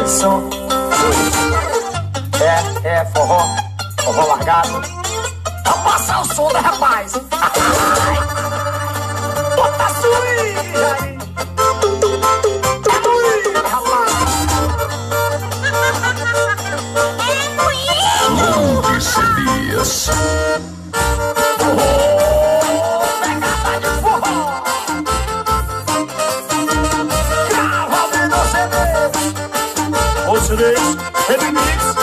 Som. É forró. Forró largado. Vamos passar o som, né, rapaz? Bota a suíra aí. Não percebias. Pegada de forró. Grava o meu CD. O CD, remix.